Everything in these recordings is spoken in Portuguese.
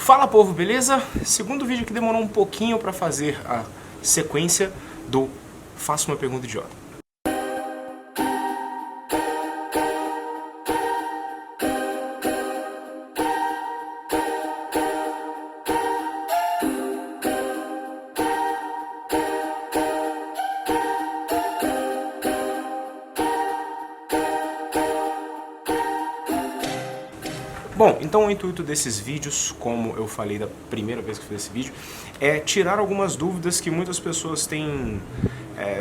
Fala povo, beleza? Segundo vídeo que demorou um pouquinho para fazer a sequência do Faça uma Pergunta Idiota. Bom, então o intuito desses vídeos, como eu falei da primeira vez que fiz esse vídeo, é tirar algumas dúvidas que muitas pessoas têm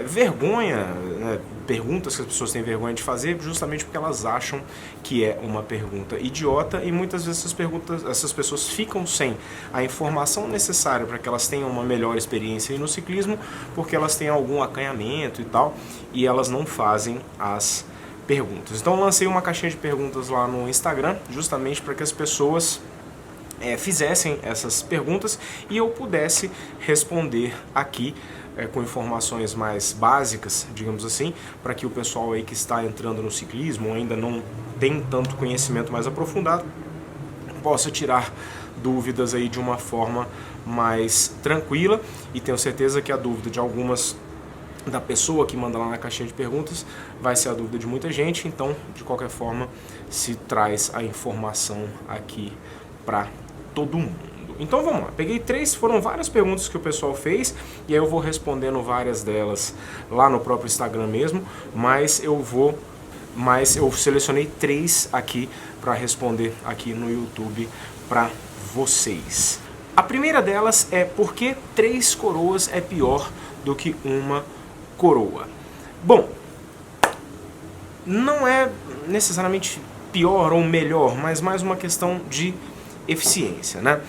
vergonha, né, perguntas que as pessoas têm vergonha de fazer, justamente porque elas acham que é uma pergunta idiota, e muitas vezes essas pessoas ficam sem a informação necessária para que elas tenham uma melhor experiência aí no ciclismo, porque elas têm algum acanhamento e tal, e elas não fazem as perguntas. Então eu lancei uma caixinha de perguntas lá no Instagram, justamente para que as pessoas fizessem essas perguntas e eu pudesse responder aqui com informações mais básicas, digamos assim, para que o pessoal aí que está entrando no ciclismo ou ainda não tem tanto conhecimento mais aprofundado possa tirar dúvidas aí de uma forma mais tranquila, e tenho certeza que a dúvida de algumas da pessoa que manda lá na caixinha de perguntas vai ser a dúvida de muita gente, então de qualquer forma se traz a informação aqui para todo mundo. Então vamos lá, peguei foram várias perguntas que o pessoal fez e aí eu vou respondendo várias delas lá no próprio Instagram mesmo, mas eu selecionei 3 aqui para responder aqui no YouTube para vocês. A primeira delas é: por que 3 coroas é pior do que uma coroa? Bom, não é necessariamente pior ou melhor, mas mais uma questão de eficiência, né?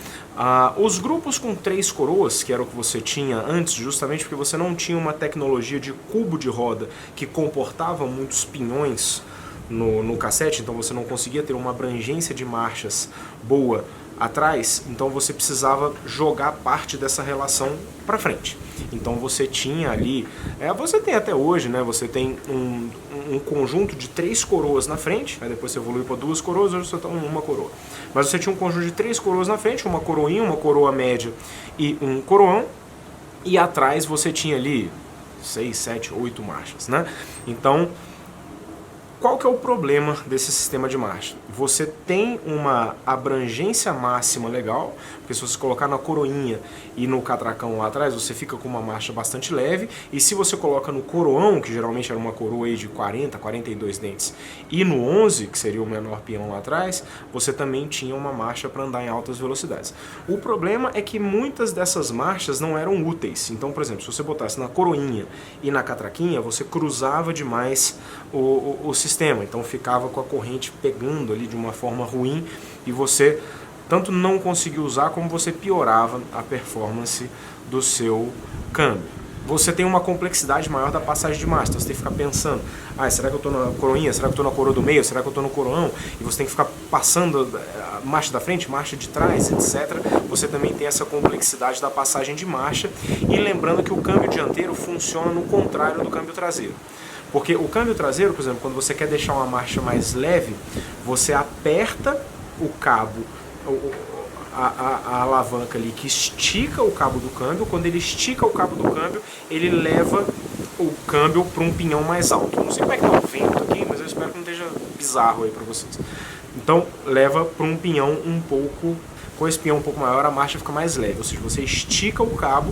Os grupos com 3 coroas, que era o que você tinha antes, justamente porque você não tinha uma tecnologia de cubo de roda que comportava muitos pinhões no cassete, então você não conseguia ter uma abrangência de marchas boa atrás, então você precisava jogar parte dessa relação para frente. Então você tinha ali, você tem até hoje, né? Você tem um conjunto de 3 coroas na frente, aí depois você evoluiu para 2 coroas, hoje você está uma coroa. Mas você tinha um conjunto de 3 coroas na frente, uma coroinha, uma coroa média e um coroão, e atrás você tinha ali 6, 7, 8 marchas, né? Então, qual que é o problema desse sistema de marcha? Você tem uma abrangência máxima legal, porque se você colocar na coroinha e no catracão lá atrás, você fica com uma marcha bastante leve, e se você coloca no coroão, que geralmente era uma coroa aí de 40, 42 dentes, e no 11, que seria o menor peão lá atrás, você também tinha uma marcha para andar em altas velocidades. O problema é que muitas dessas marchas não eram úteis. Então, por exemplo, se você botasse na coroinha e na catraquinha, você cruzava demais o sistema, então ficava com a corrente pegando ali de uma forma ruim e você tanto não conseguia usar como você piorava a performance do seu câmbio. Você tem uma complexidade maior da passagem de marcha, então você tem que ficar pensando: será que eu estou na coroinha, será que eu estou na coroa do meio, será que eu estou no coroão? E você tem que ficar passando a marcha da frente, marcha de trás, etc. Você também tem essa complexidade da passagem de marcha, e lembrando que o câmbio dianteiro funciona no contrário do câmbio traseiro. Porque o câmbio traseiro, por exemplo, quando você quer deixar uma marcha mais leve, você aperta o cabo, a alavanca ali que estica o cabo do câmbio. Quando ele estica o cabo do câmbio, ele leva o câmbio para um pinhão mais alto. Não sei como é que está o vento aqui, mas eu espero que não esteja bizarro aí para vocês. Então, leva para um pinhão um pouco, com esse pinhão um pouco maior, a marcha fica mais leve. Ou seja, você estica o cabo,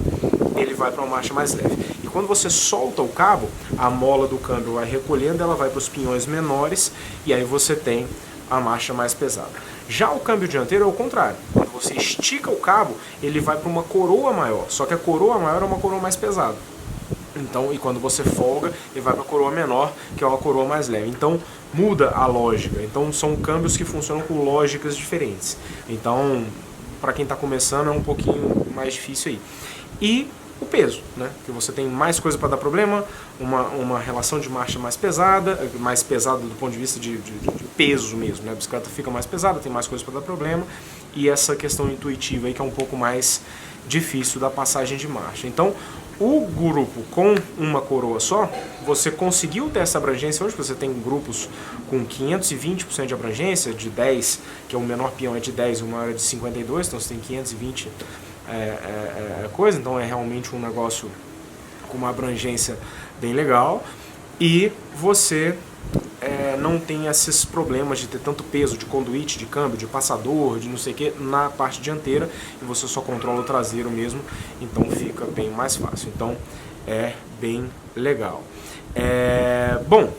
ele vai para uma marcha mais leve. E quando você solta o cabo, a mola do câmbio vai recolhendo, ela vai para os pinhões menores, e aí você tem a marcha mais pesada. Já o câmbio dianteiro é o contrário. Quando você estica o cabo, ele vai para uma coroa maior, só que a coroa maior é uma coroa mais pesada. Então, e quando você folga, ele vai para a coroa menor, que é uma coroa mais leve. Então, muda a lógica. Então, são câmbios que funcionam com lógicas diferentes. Então, para quem está começando, é um pouquinho mais difícil aí. E o peso, né? Que você tem mais coisa para dar problema, uma relação de marcha mais pesada do ponto de vista de peso mesmo, né? A bicicleta fica mais pesada, tem mais coisa para dar problema, e essa questão intuitiva aí que é um pouco mais difícil da passagem de marcha. Então, O grupo com uma coroa só, você conseguiu ter essa abrangência hoje, você tem grupos com 520% de abrangência, de 10, que é o menor peão é de 10 e o maior é de 52, então você tem 520 coisa, então é realmente um negócio com uma abrangência bem legal, e você não tem esses problemas de ter tanto peso de conduíte, de câmbio, de passador, de não sei o que na parte dianteira, e você só controla o traseiro mesmo, então fica bem mais fácil. Então é bem legal. Bom,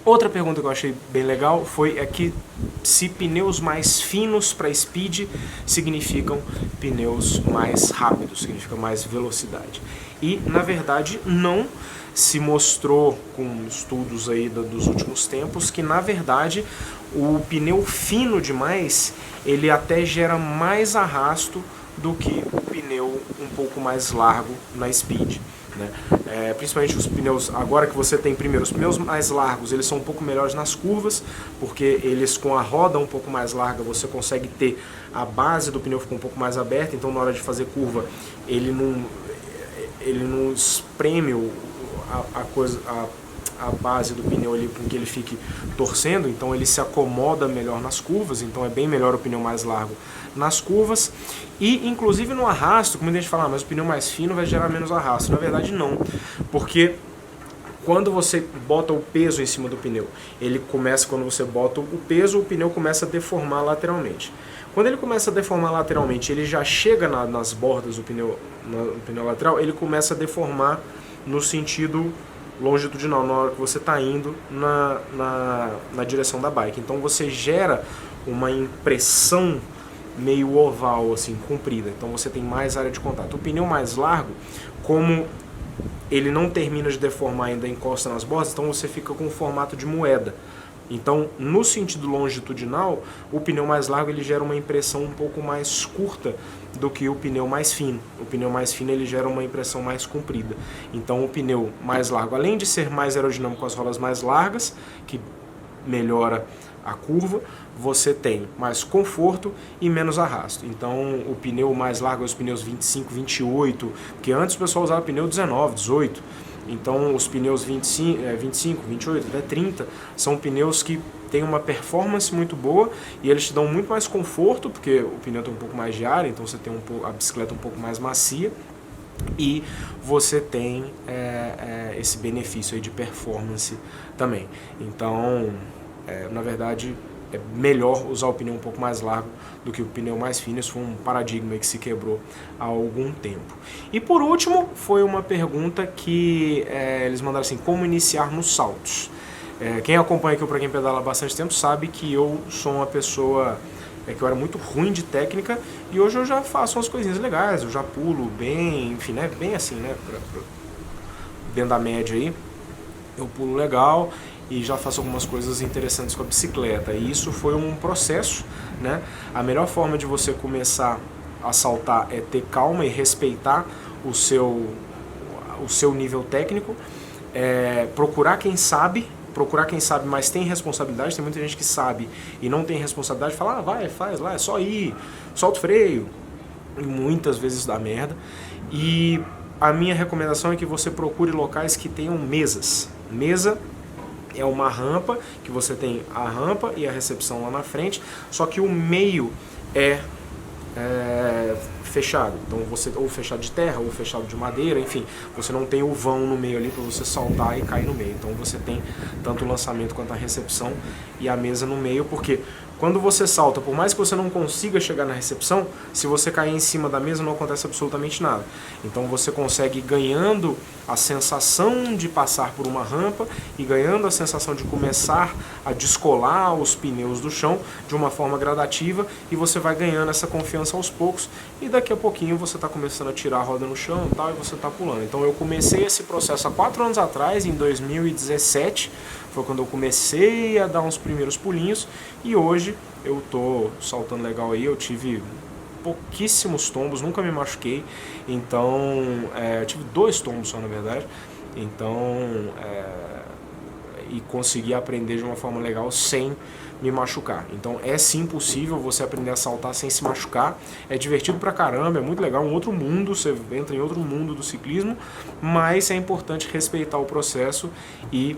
outra pergunta que eu achei bem legal foi aqui se pneus mais finos para speed significam pneus mais rápidos, significa mais velocidade. E na verdade não. Se mostrou com estudos aí dos últimos tempos que na verdade o pneu fino demais ele até gera mais arrasto do que o pneu um pouco mais largo na speed, né? Principalmente os pneus, agora que você tem primeiro os pneus mais largos, eles são um pouco melhores nas curvas, porque eles com a roda um pouco mais larga você consegue ter a base do pneu fica um pouco mais aberta, então na hora de fazer curva ele não espreme a base do pneu ali com que ele fique torcendo, então ele se acomoda melhor nas curvas, então é bem melhor o pneu mais largo nas curvas. E inclusive no arrasto, como a gente fala, mas o pneu mais fino vai gerar menos arrasto. Na verdade não, porque quando você bota o peso em cima do pneu, quando você bota o peso, o pneu começa a deformar lateralmente. Quando ele começa a deformar lateralmente, ele já chega nas bordas do pneu, no pneu lateral, ele começa a deformar no sentido longitudinal, na hora que você está indo na direção da bike. Então você gera uma impressão meio oval, assim, comprida. Então você tem mais área de contato. O pneu mais largo, como ele não termina de deformar, ainda encosta nas bordas, então você fica com o formato de moeda. Então, no sentido longitudinal, o pneu mais largo ele gera uma impressão um pouco mais curta do que o pneu mais fino. O pneu mais fino ele gera uma impressão mais comprida. Então, o pneu mais largo, além de ser mais aerodinâmico com as rodas mais largas, que melhora a curva, você tem mais conforto e menos arrasto. Então, o pneu mais largo é os pneus 25, 28, que antes o pessoal usava pneu 19, 18. Então os pneus 25, 28, até 30 são pneus que têm uma performance muito boa e eles te dão muito mais conforto, porque o pneu tem um pouco mais de ar, então você tem a bicicleta um pouco mais macia e você tem esse benefício aí de performance também. Então, na verdade, é melhor usar o pneu um pouco mais largo do que o pneu mais fino. Isso foi um paradigma que se quebrou há algum tempo. E por último, foi uma pergunta que eles mandaram assim, como iniciar nos saltos? Quem acompanha aqui o Pra Quem Pedala há bastante tempo sabe que eu sou uma pessoa que eu era muito ruim de técnica e hoje eu já faço umas coisinhas legais, eu já pulo bem, enfim, né, bem assim, né, dentro da média aí, eu pulo legal e já faço algumas coisas interessantes com a bicicleta. E isso foi um processo, né? A melhor forma de você começar a saltar é ter calma e respeitar o seu nível técnico, procurar quem sabe, mas tem responsabilidade. Tem muita gente que sabe e não tem responsabilidade, fala, vai, faz lá, é só ir, solta o freio, e muitas vezes dá merda. E a minha recomendação é que você procure locais que tenham mesas. Mesa é uma rampa, que você tem a rampa e a recepção lá na frente, só que o meio é fechado, então você ou fechado de terra ou fechado de madeira, enfim, você não tem o vão no meio ali para você saltar e cair no meio, então você tem tanto o lançamento quanto a recepção e a mesa no meio, porque quando você salta, por mais que você não consiga chegar na recepção, se você cair em cima da mesa não acontece absolutamente nada. Então você consegue ir ganhando a sensação de passar por uma rampa e ganhando a sensação de começar a descolar os pneus do chão de uma forma gradativa, e você vai ganhando essa confiança aos poucos e daqui a pouquinho você está começando a tirar a roda no chão e tal, e você está pulando. Então eu comecei esse processo há 4 anos atrás, em 2017, foi quando eu comecei a dar uns primeiros pulinhos, e hoje eu tô saltando legal aí. Eu tive pouquíssimos tombos, nunca me machuquei, então eu tive 2 tombos só na verdade, então e conseguir aprender de uma forma legal sem me machucar. Então é sim possível você aprender a saltar sem se machucar, é divertido pra caramba, é muito legal, um outro mundo, você entra em outro mundo do ciclismo, mas é importante respeitar o processo e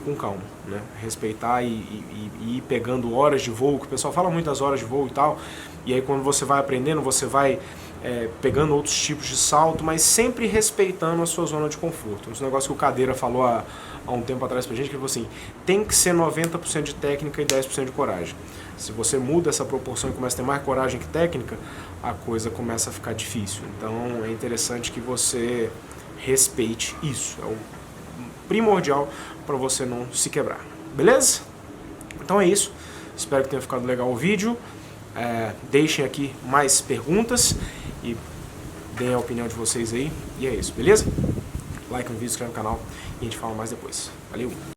com calma, né? Respeitar e ir pegando horas de voo, que o pessoal fala muito das horas de voo e tal, e aí quando você vai aprendendo, você vai pegando outros tipos de salto, mas sempre respeitando a sua zona de conforto. Um negócio que o Cadeira falou há um tempo atrás pra gente, que ele falou assim, tem que ser 90% de técnica e 10% de coragem. Se você muda essa proporção e começa a ter mais coragem que técnica, a coisa começa a ficar difícil. Então é interessante que você respeite isso, é o primordial para você não se quebrar. Beleza? Então é isso. Espero que tenha ficado legal o vídeo. Deixem aqui mais perguntas e deem a opinião de vocês aí. E é isso, beleza? Like no vídeo, inscreve no canal e a gente fala mais depois. Valeu!